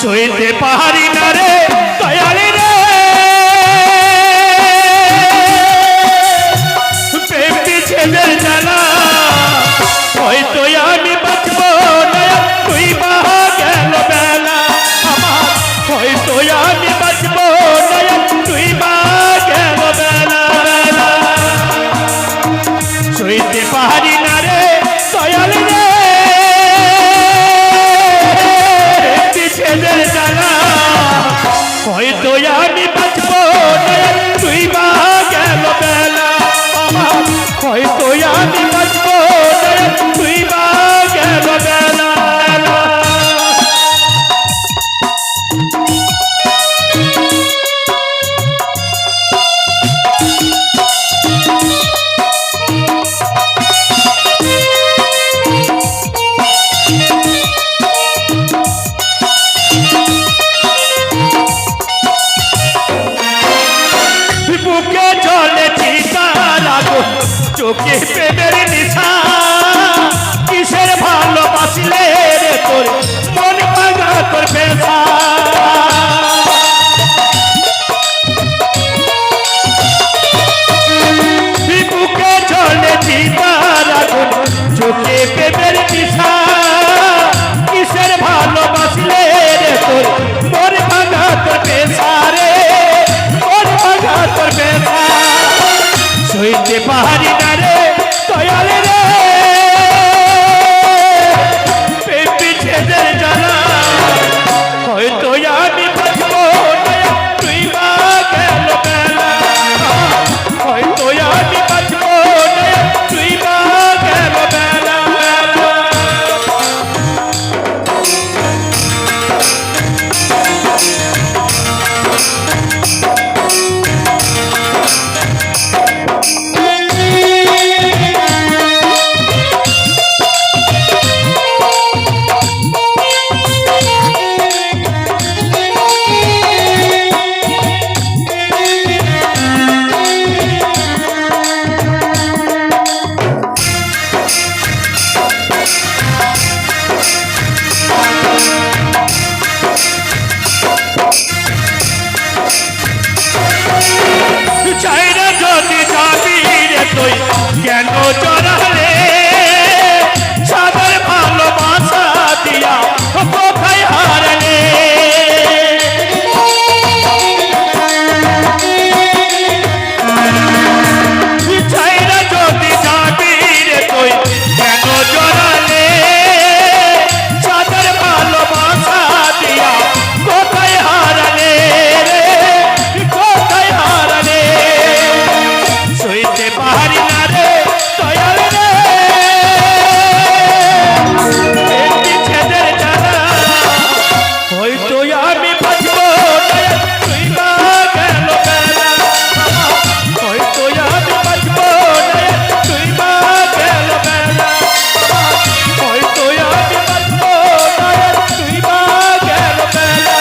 সইতে পারি না রে দয়ালে রে প্রেম বিচ্ছেদের জ্বালা হয়তো আমি বাঁচব না তুই মা গেল বেলা আমার হয়তো আমি বাঁচব না তুই মা গেল বেলা সইতে পারি না রে দয়ালে রে হয়তো আমি বাঁচব না তুই মা গেল বেলা আমার হয়তো আমি বাঁচব না তুই মা গেল বেলা বুকে চলে চিতার আগুন চোখে প্রেমের নিশা কিসের ভালোবাসলে রে তোর মন ভাঙা তোর পেশা বুকে চলে চিতার আগুন চোখে প্রেমের নিশা কিসের ভালোবাসলে রে তোর মন ভাঙা তোর পেশা রে সইতে পারি না রে দয়ালে রে প্রেম বিচ্ছেদের জ্বালা হয়তো আমি বাঁচব না তুই মা গেল বেলা হয়তো আমি বাঁচব না তুই মা গেল বেলা চাইরা যদি যাবি রে তুই কেন জড়ালে সাদের ভালোবাসা দিয়া কোথায় হারালে চাইরা যদি যাবি রে তুই কেন জড়ালে সাদের ভালোবাসা দিয়া কোথায় হারালে সইতে পারি না রে দয়ালে রে বিচ্ছেদের জ্বালা হয়তো আমি বাঁচব না তুই মা গেল বেলা হয়তো আমি বাঁচব না তুই মা গেল বেলা হয়তো আমি বাঁচব না তুই মা গেল বেলা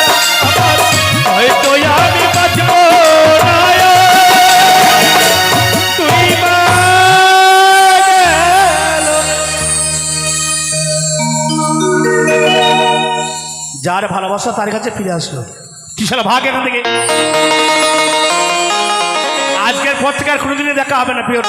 হয়তো আমি বাঁচব না যার ভালোবাসা তার কাছে ফিরে আসলো কি সালা ভাগ এখান থেকে আজকের পর থেকে আর কোনোদিনই দেখা হবে না প্রিয়।